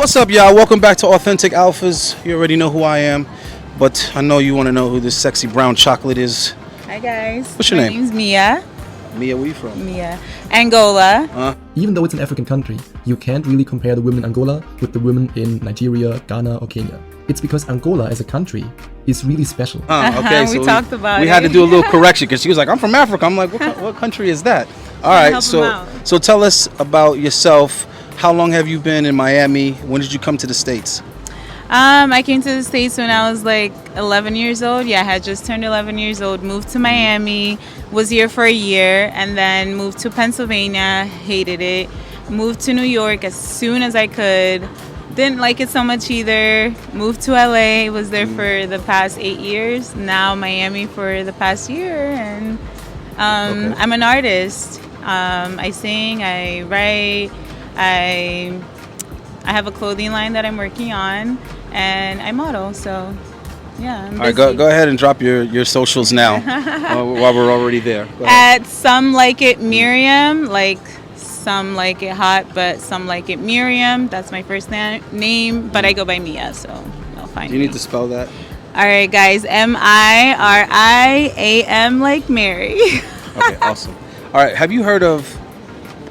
What's up, y'all? Welcome back to Authentic Alphas. You already know who I am, but I know you want to know who this sexy brown chocolate is. Hi guys. What's your name? My name's Mia. Mia, where you from? Mia. Angola. Even though it's an African country, you can't really compare the women in Angola with the women in Nigeria, Ghana, or Kenya. It's because Angola as a country is really special. Okay, we talked about we it. had to do a little correction because she was like, I'm from Africa. I'm like, what country is that? All right, help 'em out. so tell us about yourself. How long have you been in Miami? When did you come to the States? I came to the States when I was like 11 years old. Yeah, I had just turned 11 years old. Moved to Miami, was here for a year, and then moved to Pennsylvania. Hated it. Moved to New York as soon as I could. Didn't like it so much either. Moved to LA. Was there for the past 8 years. Now Miami for the past year, and Okay. I'm an artist. I sing. I write. I have a clothing line that I'm working on, and I model. So, yeah. I'm All right, busy. go ahead and drop your socials now while we're already there. Go ahead. At Some Like It Miriam, like Some Like It Hot, but Some Like It Miriam. That's my first name, but I go by Mia, so I'll find Do you me. need to spell that? All right, guys. MIRIAM like Mary. Okay, awesome. All right, have you heard of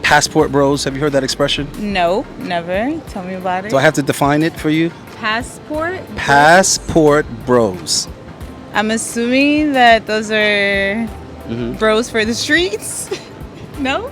passport bros? Have you heard that expression? No, never. Tell me about it. Do I have to define it for you? Passport? Passport bros. I'm assuming that those are bros for the streets. No?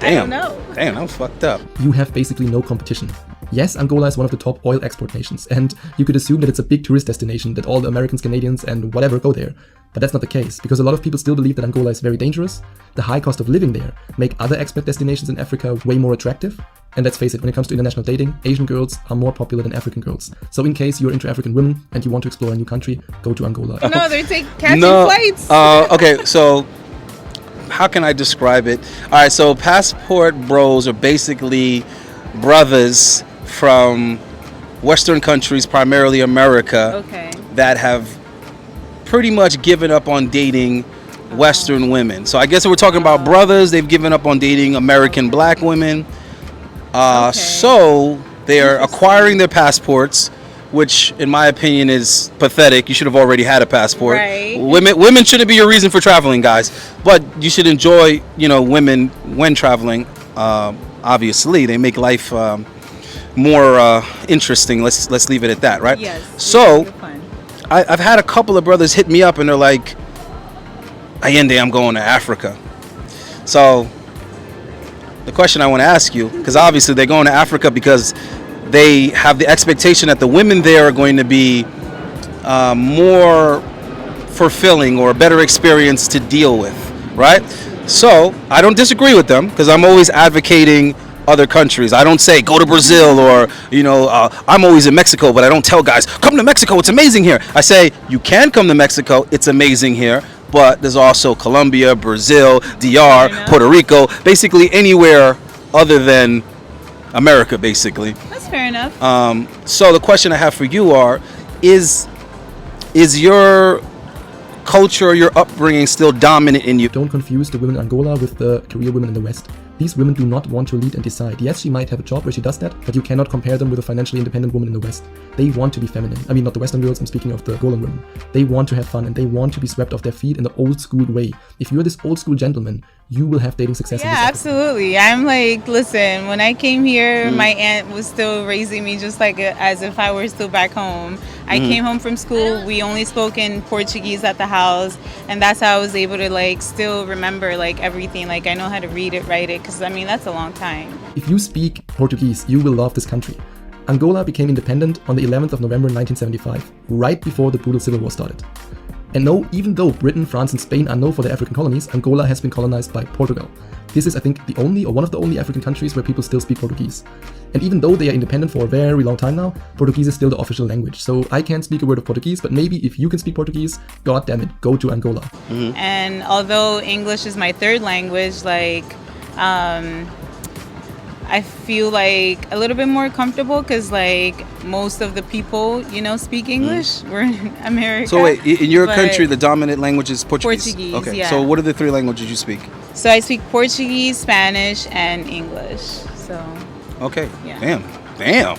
I don't know. Damn, that was fucked up. You have basically no competition. Yes, Angola is one of the top oil export nations, and you could assume that it's a big tourist destination, that all the Americans, Canadians, and whatever go there. But that's not the case, because a lot of people still believe that Angola is very dangerous. The high cost of living there make other expat destinations in Africa way more attractive. And let's face it, when it comes to international dating, Asian girls are more popular than African girls. So in case you're into African women and you want to explore a new country, go to Angola. No, they're catching flights. Okay, so how can I describe it? All right, so passport bros are basically brothers from Western countries, primarily America, Okay. that have pretty much given up on dating Western women. So I guess if we're talking about brothers, they've given up on dating American black women. So they are acquiring their passports, which in my opinion is pathetic. You should have already had a passport. Right. Women shouldn't be your reason for traveling, guys. But you should enjoy, women when traveling. Obviously, they make life more interesting. Let's leave it at that, right? Yes. So it's fun. I've had a couple of brothers hit me up and they're like, Allende, I'm going to Africa. So the question I want to ask you, because obviously they're going to Africa because they have the expectation that the women there are going to be more fulfilling or a better experience to deal with, right? So I don't disagree with them because I'm always advocating other countries. I don't say go to Brazil or I'm always in Mexico, but I don't tell guys come to Mexico, it's amazing here. I say you can come to Mexico, it's amazing here, but there's also Colombia, Brazil, DR, Puerto Rico, basically anywhere other than America, basically. That's fair enough. So the question I have for you is your culture, your upbringing still dominant in you? Don't confuse the women in Angola with the career women in the West. These women do not want to lead and decide. Yes, she might have a job where she does that, but you cannot compare them with a financially independent woman in the West. They want to be feminine. I mean, not the Western girls, I'm speaking of the Angolan women. They want to have fun and they want to be swept off their feet in the old school way. If you're this old school gentleman, you will have dating success in Yeah, this Africa. absolutely. I'm like, listen, when I came here, my aunt was still raising me just like as if I were still back home. I came home from school. We only spoke in Portuguese at the house, and that's how I was able to like still remember like everything. Like I know how to read it, write it, because I mean that's a long time. If you speak Portuguese, you will love this country. Angola became independent on the 11th of November 1975, right before the brutal civil war started. And no, even though Britain, France, and Spain are known for their African colonies, Angola has been colonized by Portugal. This is, I think, the only or one of the only African countries where people still speak Portuguese. And even though they are independent for a very long time now, Portuguese is still the official language. So I can't speak a word of Portuguese, but maybe if you can speak Portuguese, god damn it, go to Angola. And although English is my third language, like I feel like a little bit more comfortable because like most of the people, speak English. We're in America. So wait, in your but- country, the dominant language is Portuguese? Portuguese, Okay, yeah. so what are the three languages you speak? So I speak Portuguese, Spanish, and English. So Okay, Yeah. damn.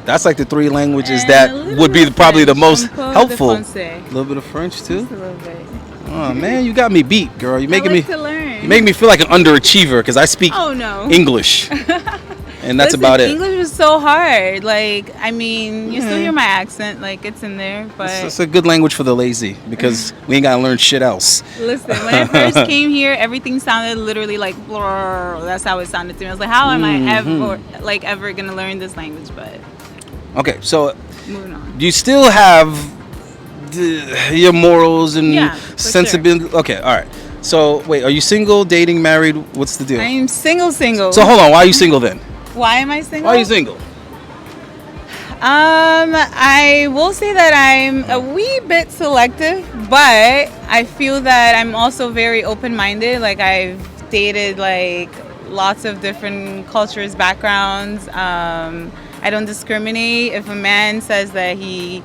That's like the 3 languages And that a little would be bit of probably the French. most Un peu de helpful. français. A little bit of French too. Just a little bit. Oh man, you got me beat, girl. You're making I like me. to learn. You make me feel like an underachiever because I speak Oh no. English, and that's Listen, about it. English was so hard. Like, I mean, you still hear my accent, like it's in there. But It's a good language for the lazy because we ain't gotta learn shit else. listen, when I first came here, everything sounded literally like blur. That's how it sounded to me. I was like, how am I ever gonna learn this language? But Okay, so moving on. do you still have your morals and Yeah, for sensibility? Okay, all right. So wait, are you single, dating, married? What's the deal? I am single. So hold on, why are you single then? Why am I single? Why are you single? I will say that I'm a wee bit selective, but I feel that I'm also very open-minded. Like I've dated like lots of different cultures, backgrounds. I don't discriminate. If a man says that he,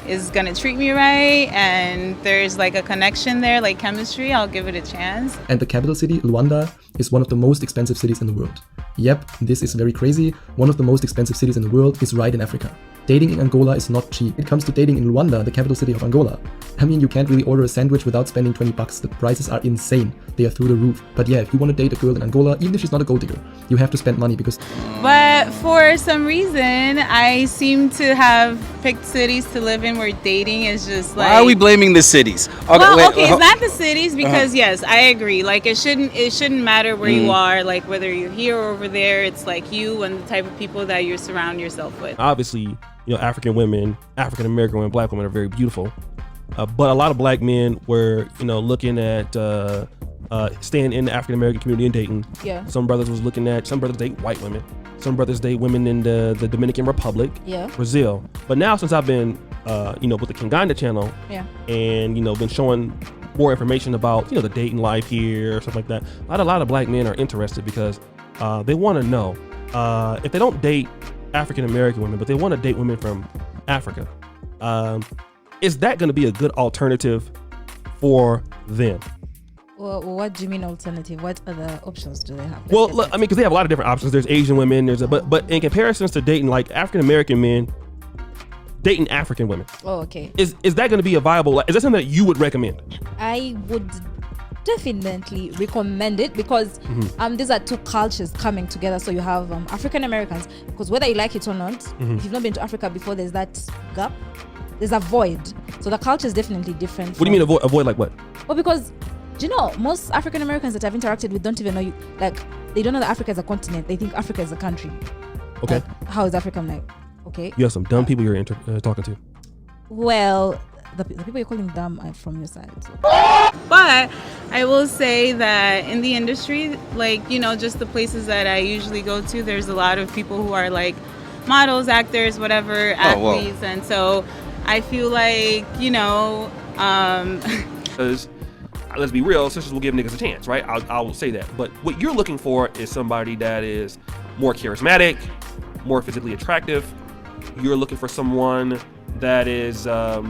is gonna treat me right and there's like a connection there, like chemistry, I'll give it a chance. And the capital city, Luanda, is one of the most expensive cities in the world. Yep, this is very crazy. One of the most expensive cities in the world is right in Africa. Dating in Angola is not cheap. It comes to dating in Luanda, the capital city of Angola. I mean, you can't really order a sandwich without spending 20 bucks. The prices are insane. They are through the roof. But yeah, if you want to date a girl in Angola, even if she's not a gold digger, you have to spend money because... But for some reason, I seem to have picked cities to live in where dating is just like... Why are we blaming the cities? Okay, It's not the cities because yes, I agree. Like it shouldn't matter where you are, like whether you're here or over there. It's like you and the type of people that you surround yourself with. Obviously, African women, African American women, black women are very beautiful. But a lot of black men were, looking at staying in the African American community and dating. Yeah. Some brothers date white women. Some brothers date women in the Dominican Republic, Yeah. Brazil. But now since I've been, with the Kinganda channel, Yeah. and been showing more information about the dating life here, stuff like that. A lot of black men are interested because they want to know if they don't date African American women, but they want to date women from Africa. Is that going to be a good alternative for them? Well, what do you mean alternative? What other options do they have? Well, look, I mean, because they have a lot of different options. There's Asian women. But in comparisons to dating like African American men, dating African women. Oh, okay. Is that going to be a viable? Is that something that you would recommend? I would definitely recommend it because these are two cultures coming together. So you have African Americans, because whether you like it or not, if you've not been to Africa before, there's that gap. There's a void. So the culture is definitely different. What do you mean avoid like what? Well, because most African Americans that I've interacted with don't even know they don't know that Africa is a continent. They think Africa is a country. Okay. Like, how is Africa? I'm like, okay. You have some dumb people you're talking to. Well, the people you're calling dumb are from your side. So. But I will say that in the industry, like, just the places that I usually go to, there's a lot of people who are like models, actors, whatever, athletes. And so I feel like, Because let's be real, sisters will give niggas a chance, right? I will say that. But what you're looking for is somebody that is more charismatic, more physically attractive. You're looking for someone that is a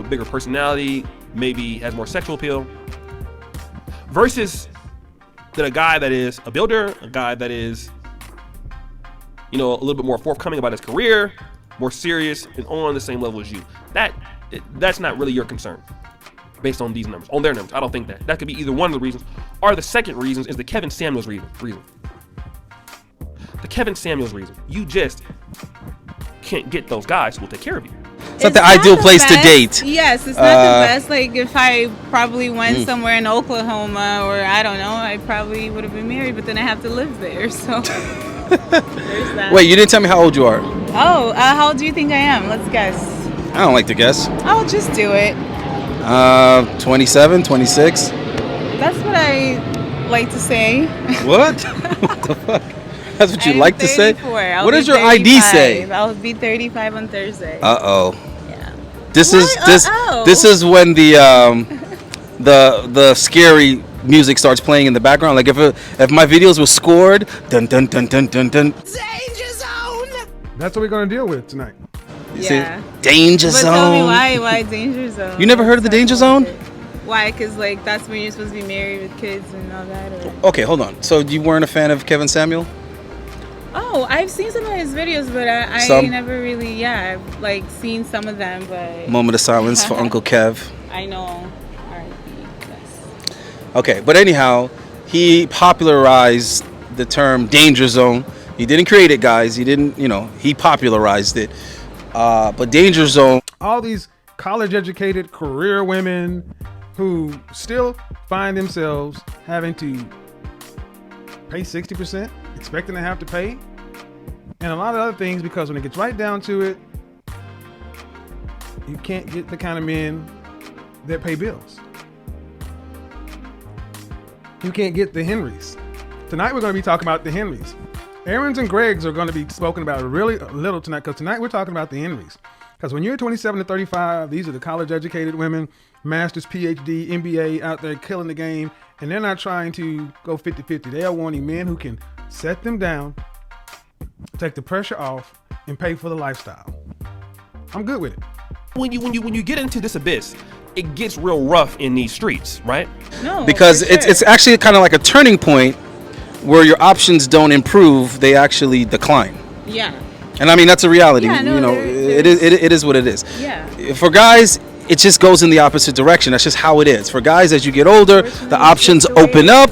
bigger personality, maybe has more sexual appeal, versus than a guy that is a builder, a guy that is a little bit more forthcoming about his career, more serious and on the same level as you. That's not really your concern based on these numbers, on their numbers. I don't think that could be either one of the reasons, or the second reason is the Kevin Samuels reason. The Kevin Samuels reason. You just can't get those guys who will take care of you. It's not the ideal place to date. Yes, it's not the best. Like if I probably went somewhere in Oklahoma or I don't know, I probably would have been married, but then I have to live there. So there's that. Wait, you didn't tell me how old you are. Oh, how old do you think I am? Let's guess. I don't like to guess. I'll just do it. 27, 26. That's what I like to say. What? What the fuck? That's what you I'm like to say? 34. What does your ID say? I'll be 35 on Thursday. Uh-oh. Yeah. This Why is uh-oh? this is when the scary music starts playing in the background. Like if my videos were scored, dun dun dun dun dun dun. Danger zone. That's what we're going to deal with tonight. You Yeah. see? Danger But zone. tell me why danger zone? You never heard of the danger zone? Why? Because like that's when you're supposed to be married with kids and all that. Or... Okay, hold on. So you weren't a fan of Kevin Samuel? Oh No, I've seen some of his videos, but I Some? never really, I've like seen some of them, but Moment of silence for Uncle Kev. I know. R.I.P. Yes. Okay, but anyhow, he popularized the term danger zone. He didn't create it, guys. He didn't, he popularized it. But danger zone. All these college-educated career women who still find themselves having to pay 60%, expecting to have to pay, and a lot of other things, because when it gets right down to it, you can't get the kind of men that pay bills. You can't get the Henrys. Tonight we're going to be talking about the Henrys. Aaron's and Greg's are going to be spoken about really little tonight, because tonight we're talking about the Henrys. Because when you're 27 to 35, these are the college-educated women, masters, PhD, MBA, out there killing the game, and they're not trying to go 50-50. They are wanting men who can set them down, take the pressure off, and pay for the lifestyle. I'm good with it. When you get into this abyss, it gets real rough in these streets, right? No, Because for sure. it's actually kind of like a turning point where your options don't improve, they actually decline. Yeah. And I mean, that's a reality. Yeah, no, it is what it is. Yeah. For guys, it just goes in the opposite direction. That's just how it is. For guys, as you get older, the options open up.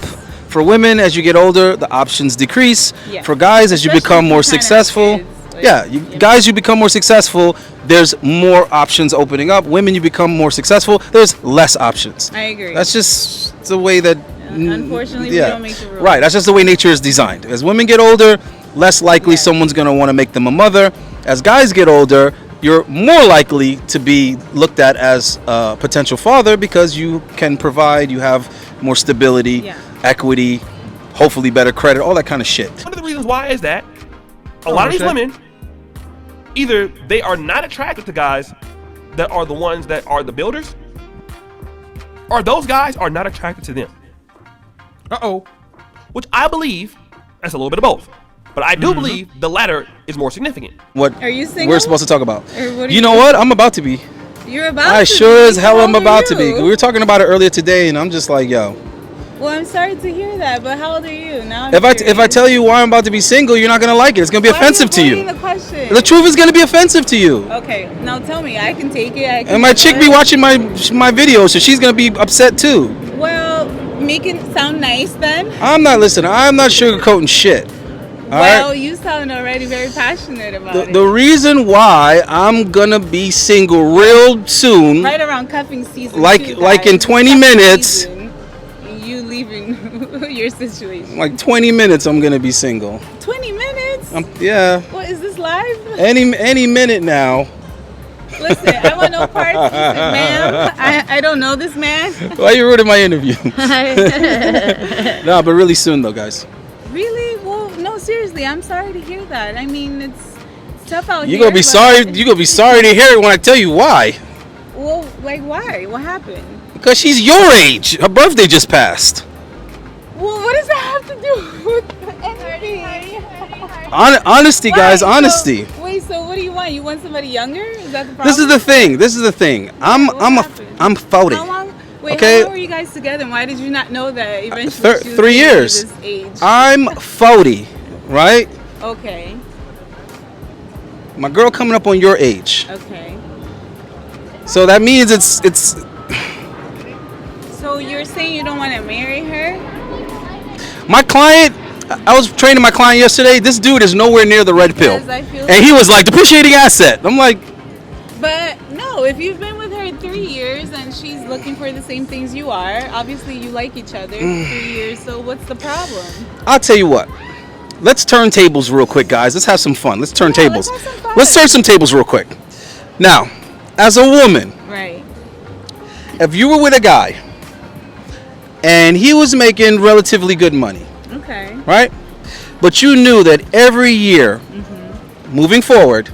For women, as you get older, the options decrease. Yeah. For guys, as you Especially become if more you kinda have successful, kids, guys, you become more successful, there's more options opening up. Women, you become more successful, there's less options. I agree. That's just the way that. Unfortunately, we don't make the rules. Right, that's just the way nature is designed. As women get older, less likely someone's going to want to make them a mother. As guys get older, you're more likely to be looked at as a potential father because you can provide, you have more stability, equity, hopefully better credit, all that kind of shit. One of the reasons why is that a lot of these women, either they are not attracted to guys that are the ones that are the builders, or those guys are not attracted to them. Which I believe that's a little bit of both. But I do believe the latter is more significant. What Are you single? we're supposed to talk about. Or what You know what? I'm about to be. You're about I to sure be? as hell How am old are about to be. you? We were talking about it earlier today, and I'm just like, yo. Well, I'm sorry to hear that, but how old are you now? If I tell you why I'm about to be single, you're not gonna like it. It's gonna be offensive to you. The question. The truth is gonna be offensive to you. Okay, now tell me. I can take it. And my chick be watching my videos, so she's gonna be upset too. Well, make it sound nice then. I'm not listening. I'm not sugarcoating shit. All Well, right. you sound already very passionate about it. The reason why I'm gonna be single real soon, Right around cuffing season. like too, in guys. 20 Cuffing minutes. season, you leaving your situation. like 20 minutes, I'm gonna be single. 20 minutes? Yeah. What is this live? Any minute now. Listen, I want no parts, ma'am. I don't know this man. Why you ruining my interview? No, but really soon though, guys. Really? Well, no, seriously. I'm sorry to hear that. I mean, it's tough out You here. gonna be but- sorry. You gonna be sorry to hear it when I tell you why. Well, like why? What happened? Because she's your age. Her birthday just passed. Well, what does that have to do with anything? Honesty, guys. Why? Honesty. So, wait, so what do you want? You want somebody younger? Is that the problem? This is the thing. I'm 40. How long? Wait, Okay. how long were you guys together? And why did you not know that eventually? she was 3 getting to years. This age? I'm 40, right? Okay. My girl coming up on your age. Okay. So that means it's. So you're saying you don't want to marry her? My client. I was training my client yesterday. This dude is nowhere near the red pill, Because I feel and he was like depreciating asset. I'm like, But no, if you've been with her 3 years and she's looking for the same things you are, obviously you like each other. 3 years, so what's the problem? I'll tell you what. Let's turn tables real quick, guys. Let's have some fun. Let's turn tables. let's have some fun. Let's turn some tables real quick. Now, as a woman, Right. if you were with a guy and he was making relatively good money, Okay. right? But you knew that every year, moving forward,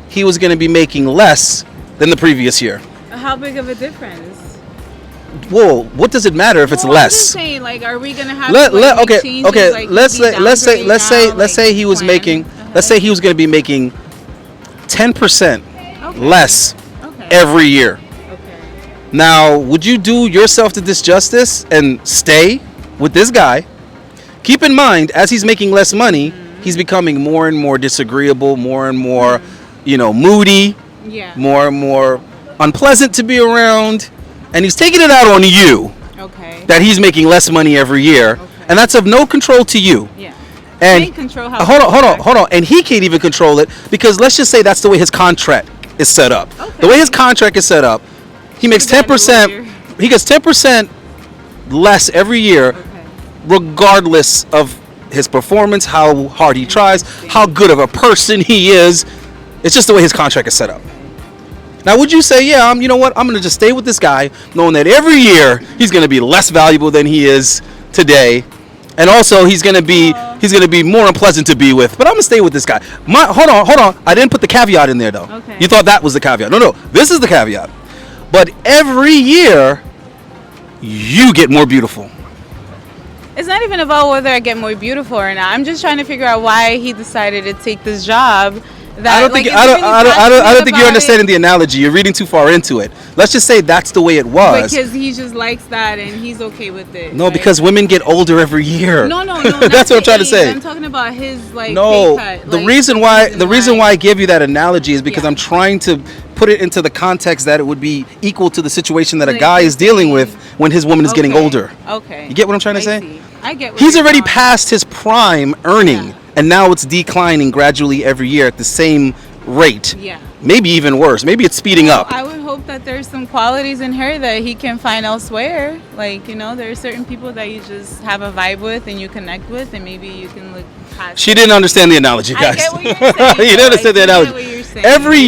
he was going to be making less than the previous year. How big of a difference? Whoa, what does it matter if it's Well, I'm just less? saying, like, are we gonna have Let, to, like, okay, make changes, okay. like, let's maybe downgrade let's now, say he was plan? making. Let's say he was going to be making 10% Okay. less Okay. every year. Okay. Now, would you do yourself the disjustice and stay with this guy? Keep in mind, as he's making less money, he's becoming more and more disagreeable, more and more, moody, Yeah. more and more unpleasant to be around, and he's taking it out on you Okay. that he's making less money every year, and that's of no control to you. Yeah. And Can't control how hold on, and he can't even control it because let's just say that's the way his contract is set up. Okay. The way his contract is set up, he makes Should've gotten a 10%. lawyer. He gets 10% less every year, Okay. regardless of his performance, how hard he tries, how good of a person he is. It's just the way his contract is set up. Now, would you say, yeah, you know what? I'm going to just stay with this guy, knowing that every year he's going to be less valuable than he is today, and also he's going to be more unpleasant to be with. But I'm going to stay with this guy. Hold on. I didn't put the caveat in there though. Okay. You thought that was the caveat? No. This is the caveat. But every year, you get more beautiful. It's not even about whether I get more beautiful or not. I'm just trying to figure out why he decided to take this job. I don't think you're understanding the analogy. You're reading too far into it. Let's just say that's the way it was. Because he just likes that and he's okay with it. No, right? because women get older every year. No. That's what I'm trying to say. I'm talking about his pay No, cut. the reason why I give you that analogy is because I'm trying to put it into the context that it would be equal to the situation that a guy is dealing with when his woman is getting older. Okay. You get what I'm trying to say? See. I get. What He's you're already going. past his prime earning, and now it's declining gradually every year at the same rate. Yeah. Maybe even worse. Maybe it's speeding up. I would hope that there's some qualities in her that he can find elsewhere. Like, there are certain people that you just have a vibe with and you connect with, and maybe you can look past. She didn't understand the analogy, guys. I get what you're saying. You didn't understand the analogy. Every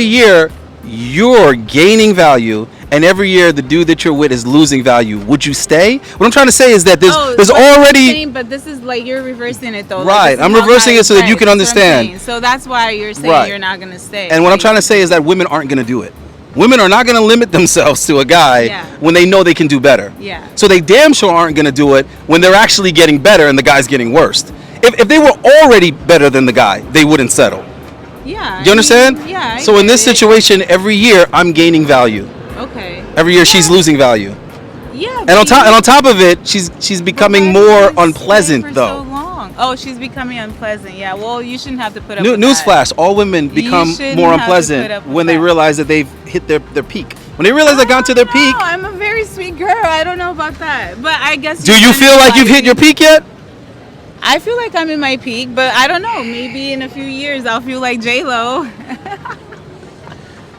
year you're gaining value, and every year the dude that you're with is losing value. Would you stay? What I'm trying to say is that there's already. But this is like you're reversing it though. Right, I'm reversing it so that you can understand. So that's why you're saying you're not gonna stay. And what I'm trying to say is that women aren't gonna do it. Women are not gonna limit themselves to a guy when they know they can do better. Yeah. So they damn sure aren't gonna do it when they're actually getting better and the guy's getting worse. If they were already better than the guy, they wouldn't settle. Yeah. Do you understand? Yeah. So in this situation, every year I'm gaining value. Okay. Every year she's losing value. Yeah. And on top of it, she's becoming more unpleasant though. So long. Oh, she's becoming unpleasant. Yeah. Well, you shouldn't have to put up with that. Newsflash: all women become more unpleasant when they realize that they've hit their peak. When they realize they've gone to their peak. I'm a very sweet girl. I don't know about that, but I guess. Do you feel like you've hit your peak yet? I feel like I'm in my peak, but I don't know. Maybe in a few years I'll feel like J-Lo.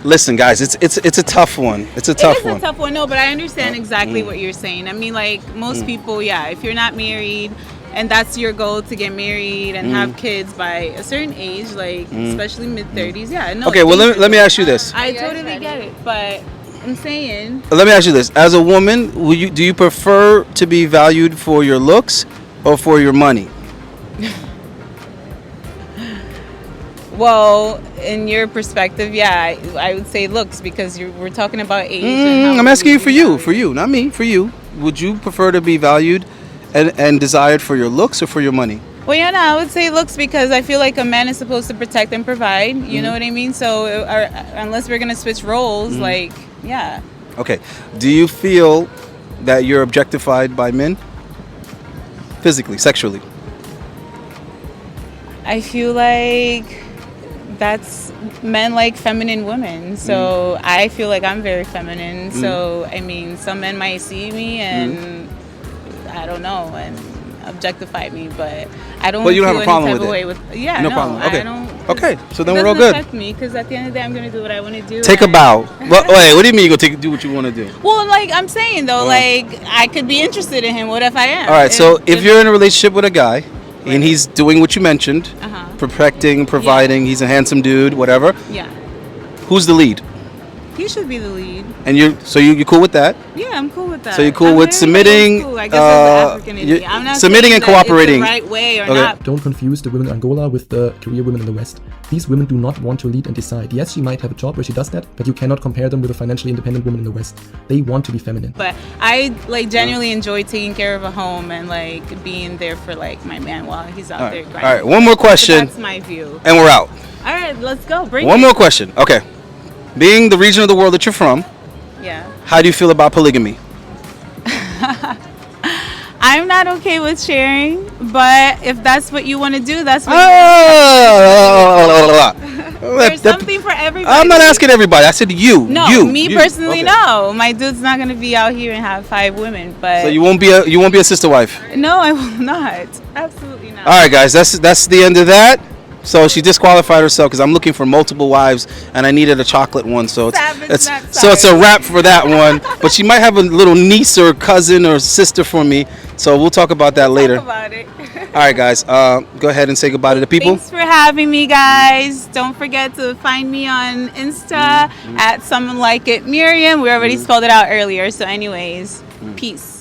Listen, guys, it's a tough one. It's a tough one. It's a tough one. No, but I understand exactly what you're saying. I mean, like most people, if you're not married and that's your goal to get married and have kids by a certain age, like especially mid-30s, no. Okay, well let me ask you this. I totally get it, but I'm saying. Let me ask you this: as a woman, do you prefer to be valued for your looks or for your money? Well, in your perspective, I would say looks because we're talking about age. I'm asking you for you, not me, for you. Would you prefer to be valued and desired for your looks or for your money? Well, I would say looks because I feel like a man is supposed to protect and provide. You know what I mean? So unless we're gonna switch roles, Okay. Do you feel that you're objectified by men? Physically, sexually? I feel like that's men like feminine women. So I feel like I'm very feminine. So, I mean, some men might see me and I don't know, and objectify me, but I don't. But you don't feel have a problem any type with of it. way with, no problem. Okay. I don't, okay. So then it we're all doesn't good. affect me because at the end of the day, I'm gonna do what I want to do. Take a bow. Wait, what do you mean you gonna do what you want to do? Well, like I'm saying though, like I could be interested in him. What if I am? All right. So if you're in a relationship with a guy and he's doing what you mentioned, protecting, providing, he's a handsome dude, whatever. Yeah. Who's the lead? He should be the lead. And you're cool with that? Yeah, I'm cool with that. So you're cool with submitting, I guess as the African in me. I'm not submitting and cooperating. It's the right way or not. Don't confuse the women in Angola with the career women in the West. These women do not want to lead and decide. Yes, she might have a job where she does that, but you cannot compare them with a financially independent woman in the West. They want to be feminine. But I genuinely enjoy taking care of a home and being there for my man while he's out there grinding. All right, one more question. So that's my view. And we're out. All right, let's go. One more question. Okay. Being the region of the world that you're from, yeah. how do you feel about polygamy? I'm not okay with sharing, but if that's what you want to do, that's what there's something for everybody. I'm not asking everybody. I said you. No, you, me you. personally, Okay. no. My dude's not gonna be out here and have 5 women, but So you won't be a sister wife. no, I will not. Absolutely not. All right, guys. That's the end of that. So she disqualified herself because I'm looking for multiple wives and I needed a chocolate one. So Savage, it's not so it's a sorry. wrap for that one. But she might have a little niece or cousin or sister for me. So we'll talk about that later. Talk about it. All right, guys. Go ahead and say goodbye to the people. Thanks for having me, guys. Don't forget to find me on Insta at Someone Like It Miriam. We already spelled it out earlier. So anyways, peace.